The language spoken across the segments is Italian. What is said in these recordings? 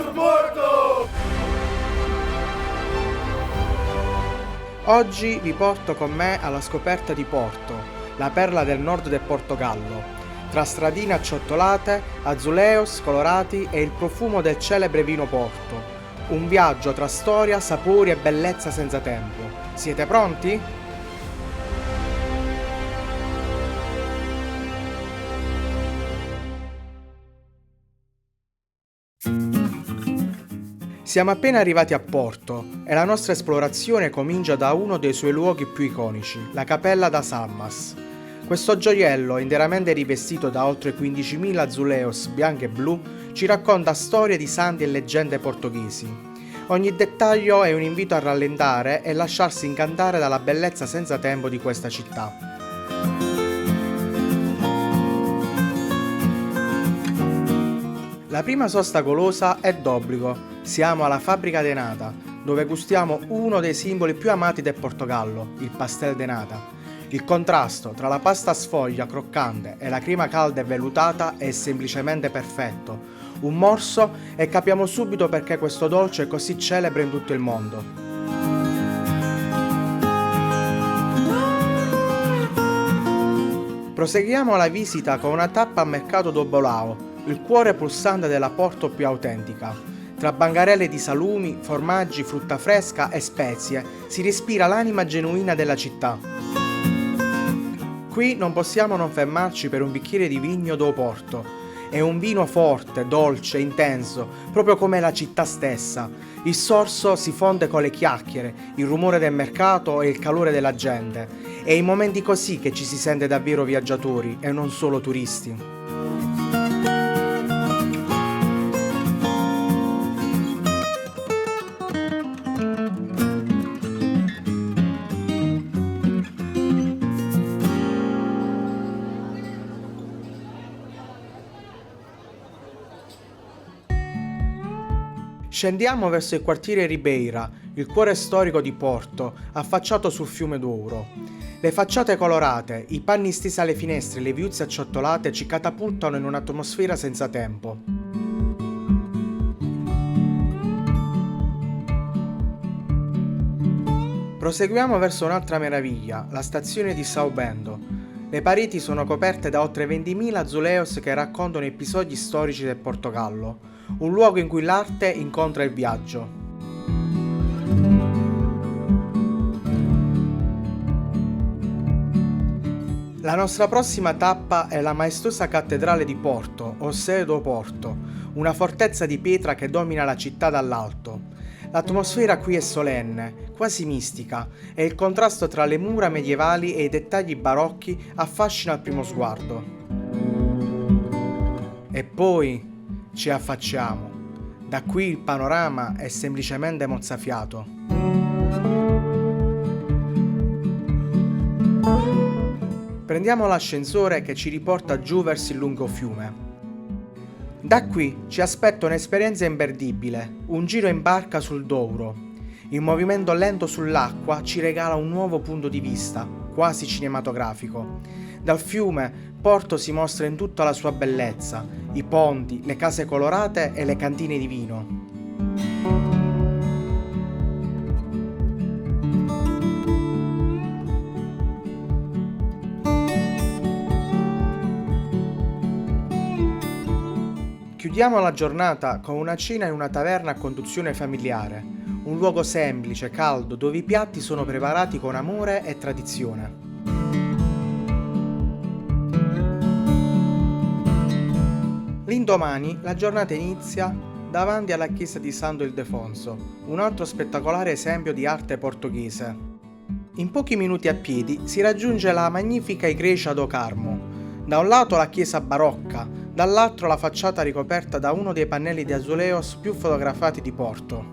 su Porto! Oggi vi porto con me alla scoperta di Porto, la perla del nord del Portogallo, tra stradine acciottolate, azuleos colorati e il profumo del celebre vino Porto. Un viaggio tra storia, sapori e bellezza senza tempo. Siete pronti? Siamo appena arrivati a Porto e la nostra esplorazione comincia da uno dei suoi luoghi più iconici, la Cappella das Almas. Questo gioiello, interamente rivestito da oltre 15.000 azuleos bianchi e blu, ci racconta storie di santi e leggende portoghesi. Ogni dettaglio è un invito a rallentare e lasciarsi incantare dalla bellezza senza tempo di questa città. La prima sosta golosa è d'obbligo. Siamo alla Fábrica de Nata, dove gustiamo uno dei simboli più amati del Portogallo, il pastel de nata. Il contrasto tra la pasta sfoglia croccante e la crema calda e vellutata è semplicemente perfetto. Un morso e capiamo subito perché questo dolce è così celebre in tutto il mondo. Proseguiamo la visita con una tappa al mercato do Bolao, il cuore pulsante della Porto più autentica. Tra bancarelle di salumi, formaggi, frutta fresca e spezie si respira l'anima genuina della città. Qui non possiamo non fermarci per un bicchiere di Vinho do Porto. È un vino forte, dolce, intenso, proprio come la città stessa. Il sorso si fonde con le chiacchiere, il rumore del mercato e il calore della gente. È in momenti così che ci si sente davvero viaggiatori e non solo turisti. Scendiamo verso il quartiere Ribeira, il cuore storico di Porto, affacciato sul fiume Douro. Le facciate colorate, i panni stesi alle finestre e le viuzze acciottolate ci catapultano in un'atmosfera senza tempo. Proseguiamo verso un'altra meraviglia, la stazione di São Bento. Le pareti sono coperte da oltre 20.000 azuleos che raccontano episodi storici del Portogallo, un luogo in cui l'arte incontra il viaggio. La nostra prossima tappa è la maestosa cattedrale di Porto, o Sé do Porto, una fortezza di pietra che domina la città dall'alto. L'atmosfera qui è solenne, quasi mistica, e il contrasto tra le mura medievali e i dettagli barocchi affascina al primo sguardo. E poi ci affacciamo. Da qui il panorama è semplicemente mozzafiato. Prendiamo l'ascensore che ci riporta giù verso il lungo fiume. Da qui ci aspetta un'esperienza imperdibile, un giro in barca sul Douro. Il movimento lento sull'acqua ci regala un nuovo punto di vista, quasi cinematografico. Dal fiume Porto si mostra in tutta la sua bellezza, i ponti, le case colorate e le cantine di vino. Chiudiamo la giornata con una cena in una taverna a conduzione familiare, un luogo semplice, caldo, dove i piatti sono preparati con amore e tradizione. L'indomani la giornata inizia davanti alla chiesa di Santo Ildefonso, un altro spettacolare esempio di arte portoghese. In pochi minuti a piedi si raggiunge la magnifica Igreja do Carmo. Da un lato la chiesa barocca, dall'altro la facciata ricoperta da uno dei pannelli di azuleos più fotografati di Porto.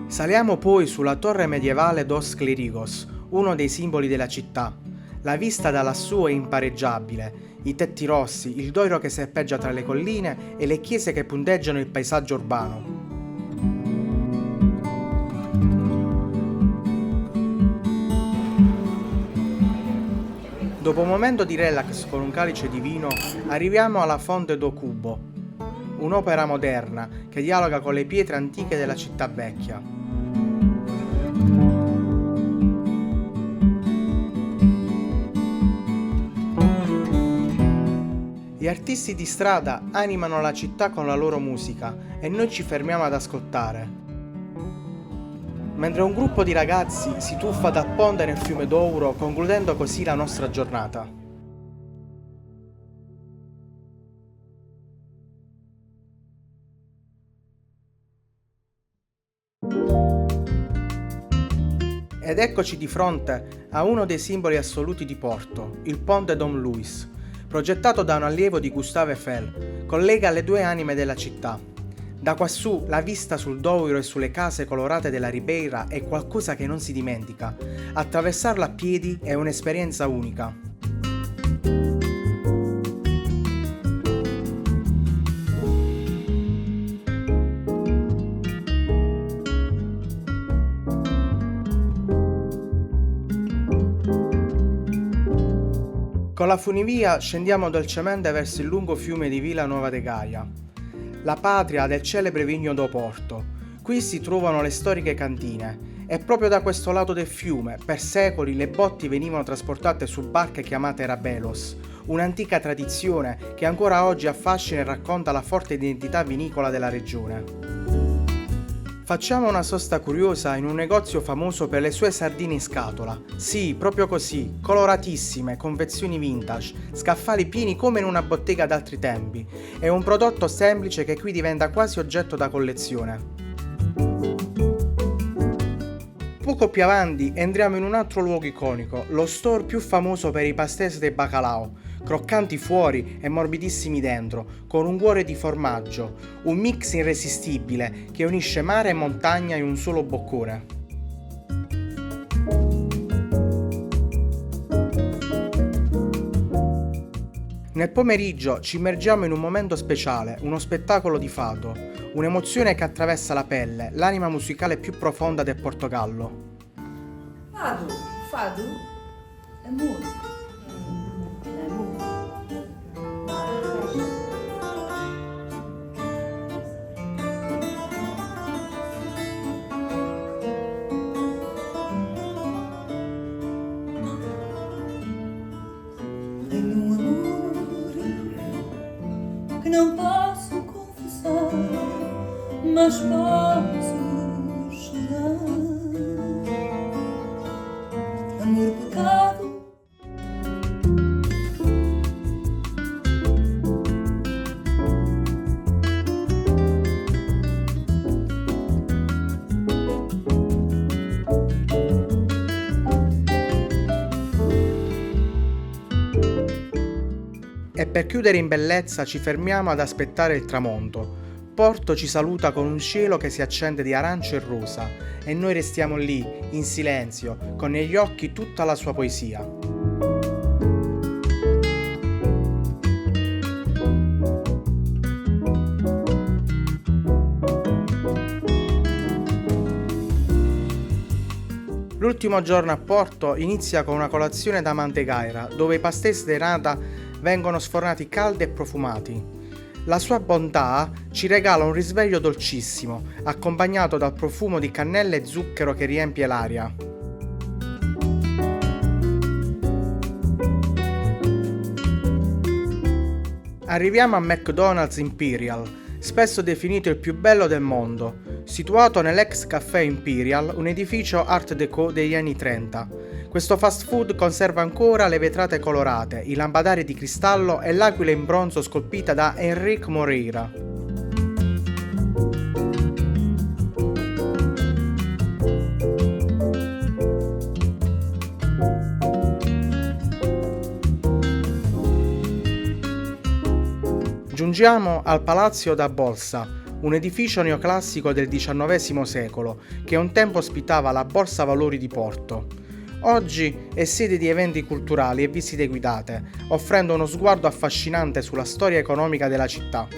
Saliamo poi sulla torre medievale dos Clérigos, uno dei simboli della città. La vista da lassù è impareggiabile. I tetti rossi, il Douro che serpeggia tra le colline e le chiese che punteggiano il paesaggio urbano. Dopo un momento di relax con un calice di vino, arriviamo alla Fonte do Cubo, un'opera moderna che dialoga con le pietre antiche della città vecchia. Gli artisti di strada animano la città con la loro musica e noi ci fermiamo ad ascoltare. Mentre un gruppo di ragazzi si tuffa dal ponte nel fiume Douro, concludendo così la nostra giornata. Ed eccoci di fronte a uno dei simboli assoluti di Porto, il ponte Dom Luis. Progettato da un allievo di Gustave Eiffel, collega le due anime della città. Da quassù la vista sul Douro e sulle case colorate della Ribeira è qualcosa che non si dimentica. Attraversarla a piedi è un'esperienza unica. Con la funivia scendiamo dolcemente verso il lungo fiume di Vila Nova de Gaia, la patria del celebre Vinho do Porto. Qui si trovano le storiche cantine e proprio da questo lato del fiume, per secoli, le botti venivano trasportate su barche chiamate rabelos, un'antica tradizione che ancora oggi affascina e racconta la forte identità vinicola della regione. Facciamo una sosta curiosa in un negozio famoso per le sue sardine in scatola. Sì, proprio così, coloratissime, confezioni vintage, scaffali pieni come in una bottega d'altri tempi. È un prodotto semplice che qui diventa quasi oggetto da collezione. Poco più avanti entriamo in un altro luogo iconico, lo store più famoso per i pastéis de bacalao, croccanti fuori e morbidissimi dentro, con un cuore di formaggio, un mix irresistibile che unisce mare e montagna in un solo boccone. Nel pomeriggio ci immergiamo in un momento speciale, uno spettacolo di fado, un'emozione che attraversa la pelle, l'anima musicale più profonda del Portogallo. Fado, amore. Não posso confessar, mas posso chorar. Amor, pecado. E per chiudere in bellezza ci fermiamo ad aspettare il tramonto. Porto ci saluta con un cielo che si accende di arancio e rosa e noi restiamo lì, in silenzio, con negli occhi tutta la sua poesia. L'ultimo giorno a Porto inizia con una colazione da mantecaira, dove i pastéis de nata vengono sfornati caldi e profumati. La sua bontà ci regala un risveglio dolcissimo, accompagnato dal profumo di cannella e zucchero che riempie l'aria. Arriviamo a McDonald's Imperial, spesso definito il più bello del mondo, situato nell'ex caffè Imperial, un edificio art déco degli anni 30. Questo fast food conserva ancora le vetrate colorate, i lampadari di cristallo e l'aquila in bronzo scolpita da Henrique Moreira. Giungiamo al Palazzo da Bolsa, un edificio neoclassico del XIX secolo che un tempo ospitava la Borsa Valori di Porto. Oggi è sede di eventi culturali e visite guidate, offrendo uno sguardo affascinante sulla storia economica della città.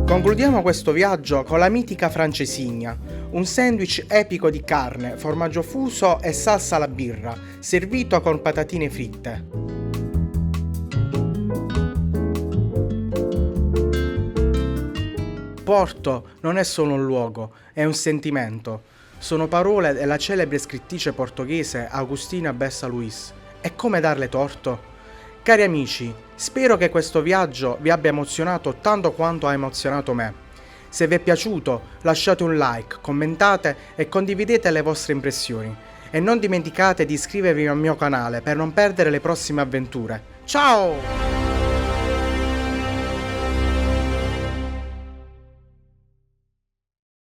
Concludiamo questo viaggio con la mitica francesigna, un sandwich epico di carne, formaggio fuso e salsa alla birra, servito con patatine fritte. porto non è solo un luogo, è un sentimento. Sono parole della celebre scrittrice portoghese Agustina Bessa Luís. E come darle torto? Cari amici, spero che questo viaggio vi abbia emozionato tanto quanto ha emozionato me. Se vi è piaciuto, lasciate un like, commentate e condividete le vostre impressioni. E non dimenticate di iscrivervi al mio canale per non perdere le prossime avventure. Ciao!